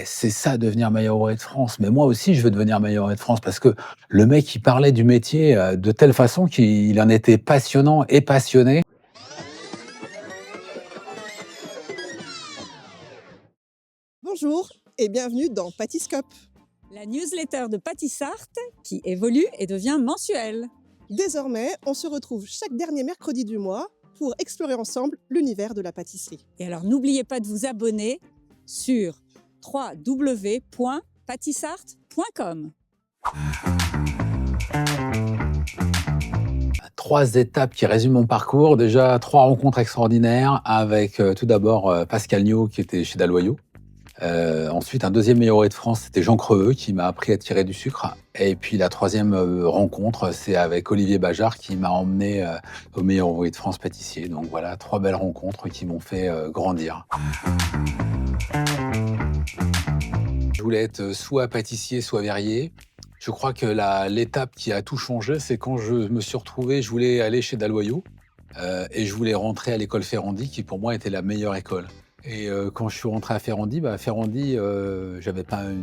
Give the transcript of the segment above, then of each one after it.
C'est ça devenir meilleur ouvrier de France. Mais moi aussi, je veux devenir meilleur ouvrier de France parce que le mec, il parlait du métier de telle façon qu'il en était passionnant et passionné. Bonjour et bienvenue dans Pâtisscope. La newsletter de Pâtissart qui évolue et devient mensuelle. Désormais, on se retrouve chaque dernier mercredi du mois pour explorer ensemble l'univers de la pâtisserie. Et alors n'oubliez pas de vous abonner sur www.pâtissart.com. 3 étapes qui résument mon parcours. Déjà, 3 rencontres extraordinaires avec tout d'abord Pascal Niot qui était chez Dalloyau. Ensuite, un deuxième meilleur ouvrier de France, c'était Jean Creveux qui m'a appris à tirer du sucre. Et puis la troisième rencontre, c'est avec Olivier Bajard qui m'a emmené au meilleur ouvrier de France pâtissier. Donc voilà, 3 belles rencontres qui m'ont fait grandir. Je voulais être soit pâtissier, soit verrier. Je crois que l'étape qui a tout changé, c'est quand je me suis retrouvé, je voulais aller chez Dalloyau et je voulais rentrer à l'école Ferrandi, qui pour moi était la meilleure école. Et quand je suis rentré à Ferrandi, Ferrandi, j'avais pas un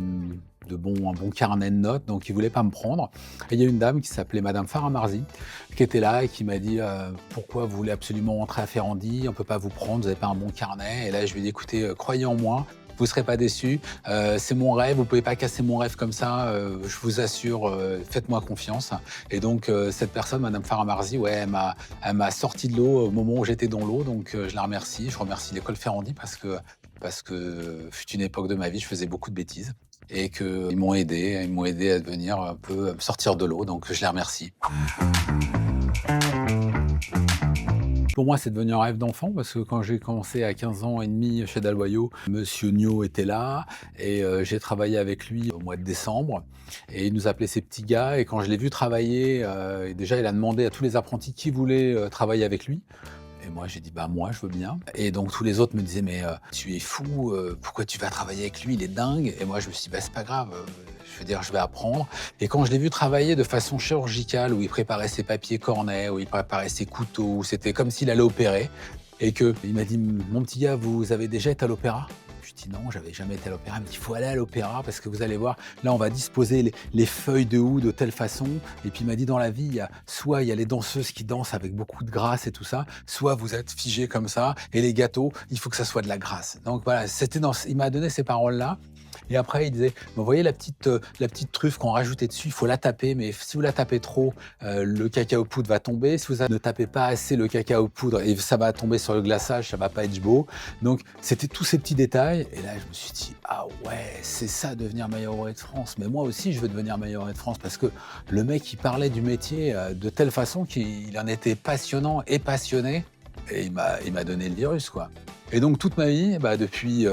bon carnet de notes, donc ils voulaient pas me prendre. Et il y a une dame qui s'appelait Madame Faramarzi, qui était là et qui m'a dit pourquoi vous voulez absolument rentrer à Ferrandi, on peut pas vous prendre, vous n'avez pas un bon carnet. Et là, je lui ai dit écoutez, croyez en moi. Vous ne serez pas déçus. C'est mon rêve. Vous ne pouvez pas casser mon rêve comme ça. Je vous assure, faites-moi confiance. Et donc, cette personne, Madame Faramarzi, ouais, elle m'a sorti de l'eau au moment où j'étais dans l'eau. Donc, je la remercie. Je remercie l'école Ferrandi parce que fut une époque de ma vie, je faisais beaucoup de bêtises. Et qu'ils m'ont aidé. Ils m'ont aidé à devenir un peu, à me sortir de l'eau. Donc, je les remercie. Pour moi, c'est devenu un rêve d'enfant parce que quand j'ai commencé à 15 ans et demi chez Dalloyau, Monsieur Niot était là et j'ai travaillé avec lui au mois de décembre et il nous appelait ses petits gars et quand je l'ai vu travailler, déjà il a demandé à tous les apprentis qui voulaient travailler avec lui. Et moi, j'ai dit, bah moi, je veux bien. Et donc, tous les autres me disaient, mais tu es fou, pourquoi tu vas travailler avec lui, il est dingue. Et moi, je me suis dit, bah c'est pas grave, je veux dire, je vais apprendre. Et quand je l'ai vu travailler de façon chirurgicale, où il préparait ses papiers cornets, où il préparait ses couteaux, où c'était comme s'il allait opérer, et qu'il m'a dit, mon petit gars, vous avez déjà été à l'opéra? Je dis non, j'avais jamais été à l'opéra. Il me dit, il faut aller à l'opéra parce que vous allez voir, là, on va disposer les feuilles de houx de telle façon. Et puis, il m'a dit, dans la vie, soit il y a les danseuses qui dansent avec beaucoup de grâce et tout ça, soit vous êtes figé comme ça. Et les gâteaux, il faut que ça soit de la grâce. Donc voilà, il m'a donné ces paroles-là. Et après, il disait, vous voyez la petite truffe qu'on rajoutait dessus, il faut la taper, mais si vous la tapez trop, le cacao poudre va tomber. Si vous ne tapez pas assez le cacao poudre, et ça va tomber sur le glaçage, ça va pas être beau. Donc, c'était tous ces petits détails. Et là, je me suis dit, ah ouais, c'est ça devenir meilleur ouvrier de France. Mais moi aussi, je veux devenir meilleur ouvrier de France parce que le mec, il parlait du métier de telle façon qu'il en était passionnant et passionné. Et il m'a donné le virus, quoi. Et donc, toute ma vie, depuis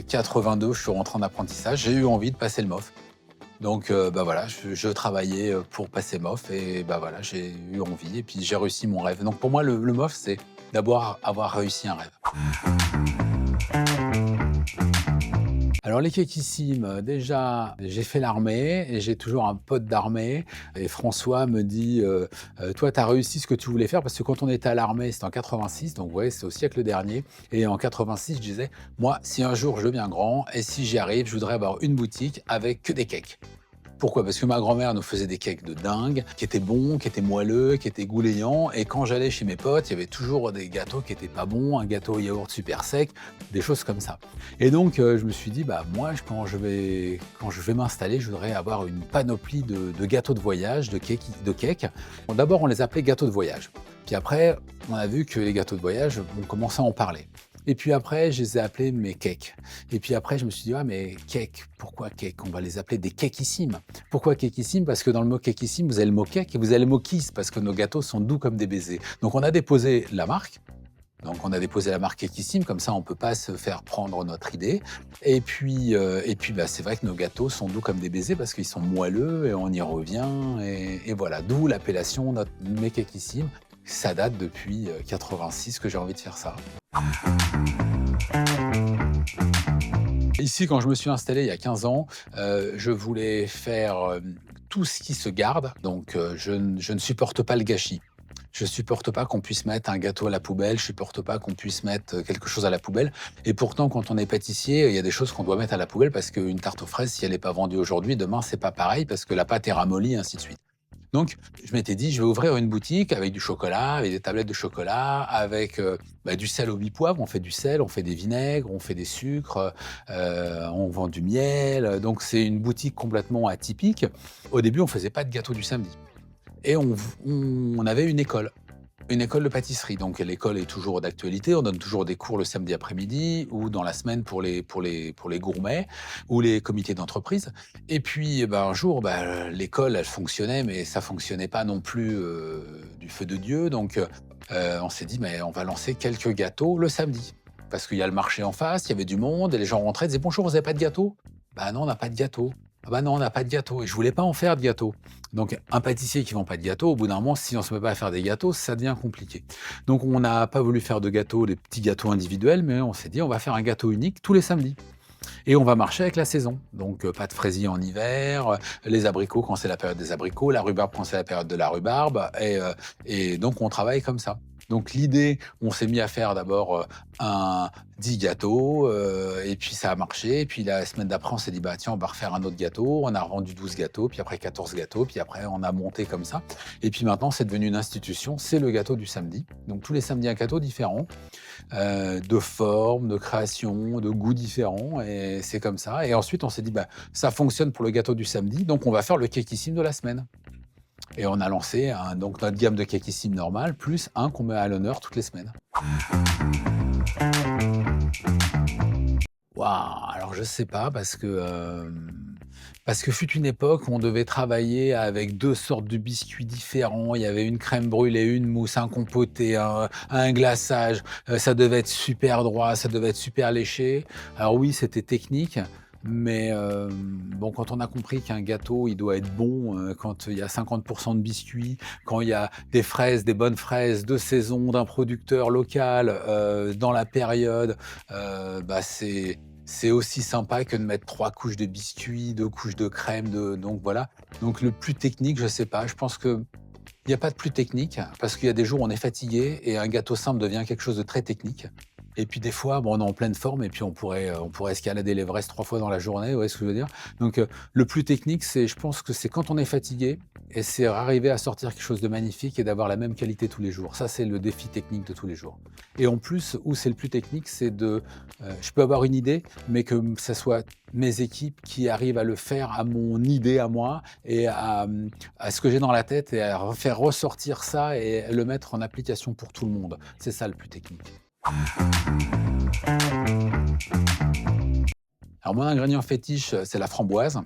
82, je suis rentré en apprentissage, j'ai eu envie de passer le MOF. Donc, voilà, je travaillais pour passer MOF et voilà, j'ai eu envie et puis j'ai réussi mon rêve. Donc, pour moi, le MOF, c'est d'abord avoir réussi un rêve. Alors les kékissimes, déjà, j'ai fait l'armée et j'ai toujours un pote d'armée et François me dit toi, tu as réussi ce que tu voulais faire» parce que quand on était à l'armée, c'était en 86, donc ouais, c'est au siècle dernier et en 86, je disais: «Moi, si un jour je deviens grand et si j'y arrive, je voudrais avoir une boutique avec que des cakes». Pourquoi? Parce que ma grand-mère nous faisait des cakes de dingue, qui étaient bons, qui étaient moelleux, qui étaient goulayants. Et quand j'allais chez mes potes, il y avait toujours des gâteaux qui étaient pas bons, un gâteau au yaourt super sec, des choses comme ça. Et donc, je me suis dit, moi, quand je vais m'installer, je voudrais avoir une panoplie de gâteaux de voyage, de cakes. Bon, d'abord, on les appelait gâteaux de voyage. Puis après, on a vu que les gâteaux de voyage, on commençait à en parler. Et puis après, je les ai appelés mes cakes. Et puis après, je me suis dit, ah mais cake, pourquoi cake? On va les appeler des cake'issimes. Pourquoi cake'issimes? Parce que dans le mot cakeissime, vous avez le mot cake et vous avez le mot kiss, parce que nos gâteaux sont doux comme des baisers. Donc on a déposé la marque. Donc on a déposé la marque Cakeissime, comme ça on ne peut pas se faire prendre notre idée. Et puis, c'est vrai que nos gâteaux sont doux comme des baisers parce qu'ils sont moelleux et on y revient. Et voilà, d'où l'appellation mes Cakeissime. Ça date depuis 86 que j'ai envie de faire ça. Ici, quand je me suis installé il y a 15 ans, je voulais faire tout ce qui se garde. Donc, je ne supporte pas le gâchis. Je supporte pas qu'on puisse mettre un gâteau à la poubelle, je supporte pas qu'on puisse mettre quelque chose à la poubelle. Et pourtant, quand on est pâtissier, il y a des choses qu'on doit mettre à la poubelle parce qu'une tarte aux fraises, si elle n'est pas vendue aujourd'hui, demain, c'est pas pareil parce que la pâte est ramollie, et ainsi de suite. Donc, je m'étais dit, je vais ouvrir une boutique avec du chocolat, avec des tablettes de chocolat, avec du sel au mi-poivre. On fait du sel, on fait des vinaigres, on fait des sucres, on vend du miel. Donc, c'est une boutique complètement atypique. Au début, on faisait pas de gâteau du samedi. Et on avait une école de pâtisserie. Donc l'école est toujours d'actualité, on donne toujours des cours le samedi après-midi ou dans la semaine pour les gourmets ou les comités d'entreprise. Et puis un jour, l'école, elle fonctionnait, mais ça fonctionnait pas non plus du feu de Dieu. Donc on s'est dit, mais on va lancer quelques gâteaux le samedi. Parce qu'il y a le marché en face, il y avait du monde, et les gens rentraient et disaient, bonjour, vous n'avez pas de gâteau? Bah non, on n'a pas de gâteau. Ah bah non, on n'a pas de gâteau. Et je voulais pas en faire de gâteau. Donc, un pâtissier qui vend pas de gâteau, au bout d'un moment, si on se met pas à faire des gâteaux, ça devient compliqué. Donc, on n'a pas voulu faire de gâteaux, des petits gâteaux individuels, mais on s'est dit, on va faire un gâteau unique tous les samedis. Et on va marcher avec la saison. Donc, pâte fraisier en hiver, les abricots quand c'est la période des abricots, la rhubarbe quand c'est la période de la rhubarbe. Et donc, on travaille comme ça. Donc, l'idée, on s'est mis à faire d'abord 10 gâteaux, et puis ça a marché. Et puis, la semaine d'après, on s'est dit, tiens, on va refaire un autre gâteau. On a rendu 12 gâteaux, puis après 14 gâteaux, puis après, on a monté comme ça. Et puis maintenant, c'est devenu une institution. C'est le gâteau du samedi. Donc, tous les samedis, un gâteau différent, de forme, de création, de goûts différents. Et c'est comme ça. Et ensuite, on s'est dit, ça fonctionne pour le gâteau du samedi. Donc, on va faire le kékissime de la semaine. Et on a lancé donc notre gamme de kékissime normal, plus un qu'on met à l'honneur toutes les semaines. Waouh! Alors je sais pas parce que fut une époque où on devait travailler avec 2 sortes de biscuits différents. Il y avait une crème brûlée, une mousse, un compoté, un glaçage. Ça devait être super droit, ça devait être super léché. Alors oui, c'était technique, mais quand on a compris qu'un gâteau, il doit être bon, quand il y a 50 de biscuits, quand il y a des fraises, des bonnes fraises de saison, d'un producteur local, dans la période, c'est aussi sympa que de mettre 3 couches de biscuits, 2 couches de crème, donc voilà. Donc le plus technique, je sais pas, je pense qu'il y a pas de plus technique, parce qu'il y a des jours où on est fatigué et un gâteau simple devient quelque chose de très technique. Et puis des fois, on est en pleine forme et puis on pourrait escalader l'Everest 3 fois dans la journée, vous voyez ce que je veux dire? Donc le plus technique, je pense que c'est quand on est fatigué et c'est arriver à sortir quelque chose de magnifique et d'avoir la même qualité tous les jours. Ça, c'est le défi technique de tous les jours. Et en plus, où c'est le plus technique, c'est je peux avoir une idée, mais que ça soit mes équipes qui arrivent à le faire à mon idée à moi et à ce que j'ai dans la tête et à faire ressortir ça et le mettre en application pour tout le monde. C'est ça le plus technique. Alors mon ingrédient fétiche, c'est la framboise,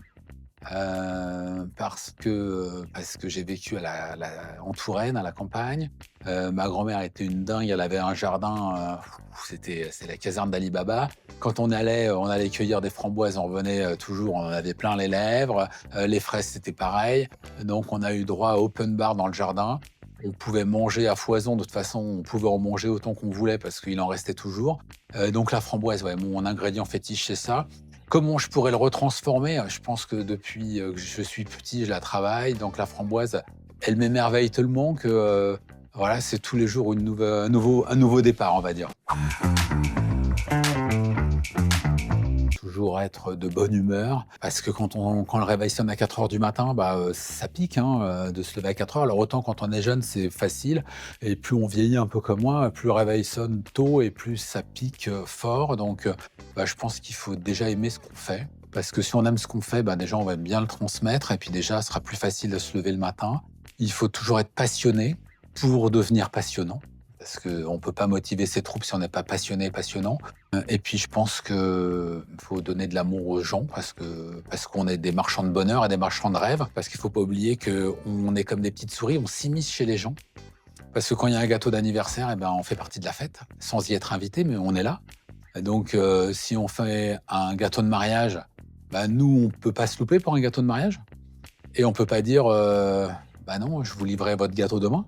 parce que j'ai vécu en Touraine, à la campagne. Ma grand-mère était une dingue, elle avait un jardin, c'est la caserne d'Ali Baba. Quand on allait cueillir des framboises, on revenait toujours, on en avait plein les lèvres. Les fraises, c'était pareil. Donc on a eu droit à open bar dans le jardin. On pouvait manger à foison, de toute façon, on pouvait en manger autant qu'on voulait parce qu'il en restait toujours. Donc la framboise, ouais, mon ingrédient fétiche, c'est ça. Comment je pourrais le retransformer? Je pense que depuis que je suis petit, je la travaille. Donc la framboise, elle m'émerveille tellement que voilà, c'est tous les jours un nouveau départ, on va dire. Toujours être de bonne humeur, parce que quand le réveil sonne à 4 heures du matin, ça pique de se lever à 4 heures. Alors autant quand on est jeune, c'est facile, et plus on vieillit un peu comme moi, plus le réveil sonne tôt et plus ça pique fort. Donc je pense qu'il faut déjà aimer ce qu'on fait, parce que si on aime ce qu'on fait, déjà on va bien le transmettre, et puis déjà ce sera plus facile de se lever le matin. Il faut toujours être passionné pour devenir passionnant. Parce qu'on ne peut pas motiver ses troupes si on n'est pas passionné, passionnant. Et puis je pense qu'il faut donner de l'amour aux gens parce qu'on est des marchands de bonheur et des marchands de rêve. Parce qu'il ne faut pas oublier qu'on est comme des petites souris, on s'immisce chez les gens. Parce que quand il y a un gâteau d'anniversaire, on fait partie de la fête, sans y être invité, mais on est là. Donc si on fait un gâteau de mariage, nous, on ne peut pas se louper pour un gâteau de mariage. Et on ne peut pas dire non, je vous livrerai votre gâteau demain.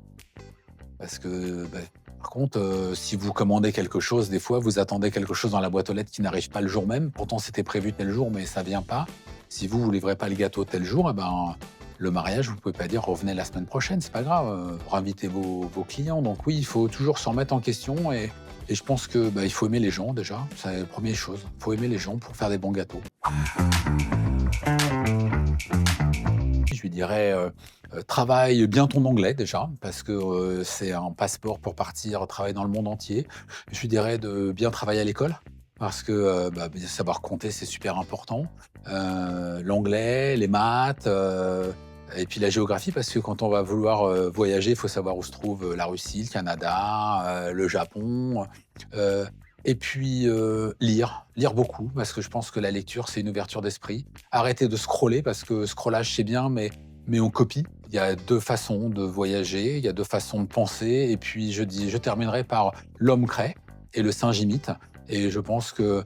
Parce que, par contre, si vous commandez quelque chose, des fois, vous attendez quelque chose dans la boîte aux lettres qui n'arrive pas le jour même. Pourtant, c'était prévu tel jour, mais ça vient pas. Si vous livrez pas le gâteau tel jour, Le mariage, vous pouvez pas dire revenez la semaine prochaine, c'est pas grave, réinvitez vos clients. Donc oui, il faut toujours se remettre en question et je pense que il faut aimer les gens déjà, c'est la première chose. Il faut aimer les gens pour faire des bons gâteaux. Je lui dirais, travaille bien ton anglais déjà, parce que, c'est un passeport pour partir travailler dans le monde entier. Je lui dirais de bien travailler à l'école, parce que, bien savoir compter, c'est super important. L'anglais, les maths, et puis la géographie, parce que quand on va vouloir, voyager, il faut savoir où se trouve, la Russie, le Canada, le Japon, heu et puis, lire beaucoup, parce que je pense que la lecture, c'est une ouverture d'esprit. Arrêter de scroller, parce que scrollage, c'est bien, mais on copie. Il y a 2 façons de voyager, il y a 2 façons de penser et puis je terminerai par l'homme crée et le singe imite et je pense que,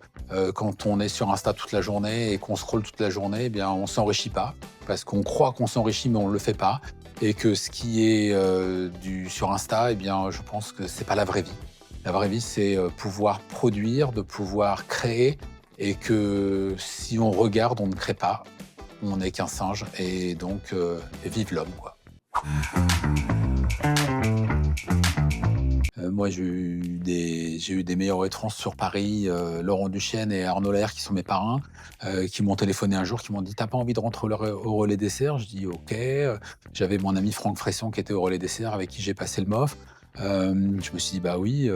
quand on est sur Insta toute la journée et qu'on scrolle toute la journée, eh bien, on s'enrichit pas parce qu'on croit qu'on s'enrichit, mais on le fait pas et que ce qui est, sur Insta, eh bien, je pense que c'est pas la vraie vie. La vraie vie, c'est, pouvoir produire, de pouvoir créer et que si on regarde, on ne crée pas, on n'est qu'un singe et donc vive l'homme, quoi. Moi, j'ai eu des meilleurs trans sur Paris, Laurent Duchesne et Arnaud Laher qui sont mes parrains, qui m'ont téléphoné un jour, qui m'ont dit: «Tu pas envie de rentrer au relais dessert?» Je dis: «OK». J'avais mon ami Franck Fresson qui était au relais dessert avec qui j'ai passé le MOF. Je me suis dit: «Bah oui,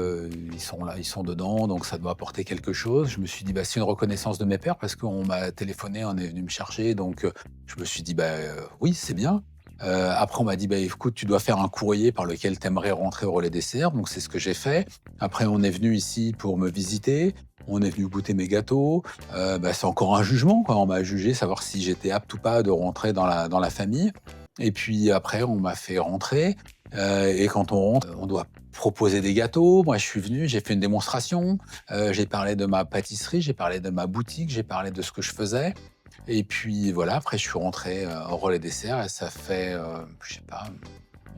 ils sont là, ils sont dedans, donc ça doit apporter quelque chose». Je me suis dit: «Bah, c'est une reconnaissance de mes pairs» parce qu'on m'a téléphoné, on est venu me chercher, donc je me suis dit: «Bah, oui, c'est bien». Après on m'a dit: «Bah, écoute, tu dois faire un courrier par lequel tu aimerais rentrer au relais dessert», donc c'est ce que j'ai fait. Après on est venu ici pour me visiter, on est venu goûter mes gâteaux, c'est encore un jugement, quoi. On m'a jugé, savoir si j'étais apte ou pas de rentrer dans la famille et puis après on m'a fait rentrer, et quand on rentre, on doit proposer des gâteaux. Moi je suis venu, j'ai fait une démonstration, j'ai parlé de ma pâtisserie, j'ai parlé de ma boutique, j'ai parlé de ce que je faisais et puis voilà, après je suis rentré, au relais dessert et ça fait, je sais pas,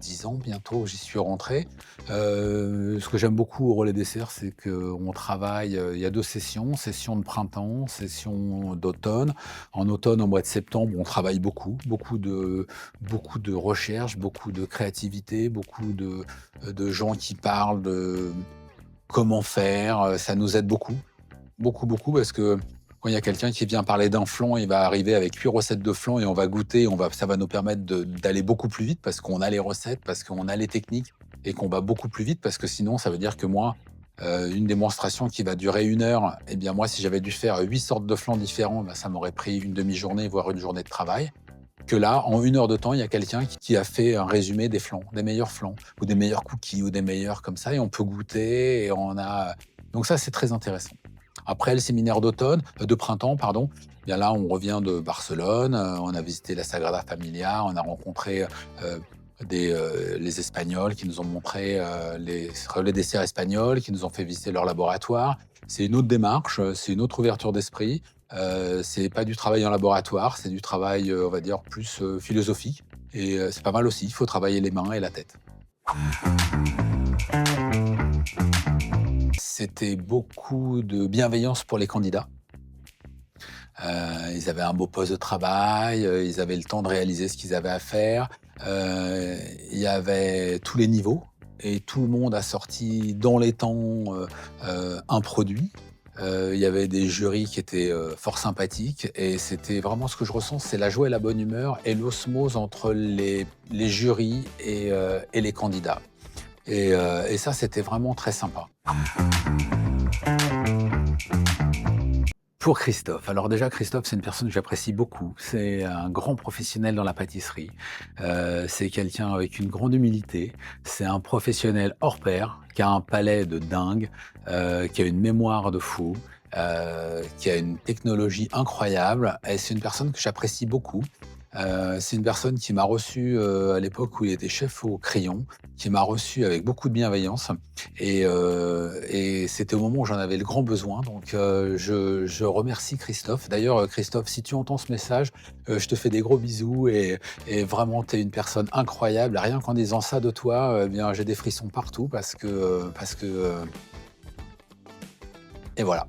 10 ans bientôt que j'y suis rentré. Ce que j'aime beaucoup au relais dessert, c'est qu'on travaille, il y a 2 sessions, session de printemps, session d'automne. En automne, au mois de septembre, on travaille beaucoup de recherche, beaucoup de créativité, beaucoup de gens qui parlent de comment faire, ça nous aide beaucoup. Beaucoup, beaucoup, parce que quand il y a quelqu'un qui vient parler d'un flan, il va arriver avec 8 recettes de flan et on va goûter, ça va nous permettre d'aller beaucoup plus vite parce qu'on a les recettes, parce qu'on a les techniques et qu'on va beaucoup plus vite parce que sinon, ça veut dire que moi, une démonstration qui va durer 1 heure, eh bien moi, si j'avais dû faire 8 sortes de flans différents, ça m'aurait pris une demi-journée, voire une journée de travail. Que là, en 1 heure de temps, il y a quelqu'un qui a fait un résumé des flans, des meilleurs flans, ou des meilleurs cookies, ou des meilleurs comme ça, et on peut goûter, et on a... Donc ça, c'est très intéressant. Après le séminaire de printemps, pardon, bien là, on revient de Barcelone, on a visité la Sagrada Familia, on a rencontré les Espagnols qui nous ont montré les relais desserts espagnols, qui nous ont fait visiter leur laboratoire. C'est une autre démarche, c'est une autre ouverture d'esprit. C'est pas du travail en laboratoire, c'est du travail, on va dire, plus philosophique. Et c'est pas mal aussi, il faut travailler les mains et la tête. C'était beaucoup de bienveillance pour les candidats. Ils avaient un beau poste de travail, ils avaient le temps de réaliser ce qu'ils avaient à faire. Il y avait tous les niveaux et tout le monde a sorti dans les temps un produit. Il y avait des jurys qui étaient fort sympathiques et c'était vraiment ce que je ressens, c'est la joie et la bonne humeur et l'osmose entre les jurys et les candidats. Et ça, c'était vraiment très sympa. Pour Christophe, alors déjà Christophe, c'est une personne que j'apprécie beaucoup. C'est un grand professionnel dans la pâtisserie. C'est quelqu'un avec une grande humilité. C'est un professionnel hors pair, qui a un palais de dingue, qui a une mémoire de fou, qui a une technologie incroyable. Et c'est une personne que j'apprécie beaucoup. C'est une personne qui m'a reçu à l'époque où il était chef au crayon, qui m'a reçu avec beaucoup de bienveillance et c'était au moment où j'en avais le grand besoin. Donc je remercie Christophe. D'ailleurs Christophe, si tu entends ce message, je te fais des gros bisous et vraiment tu es une personne incroyable. Rien qu'en disant ça de toi, eh bien j'ai des frissons partout parce que et voilà.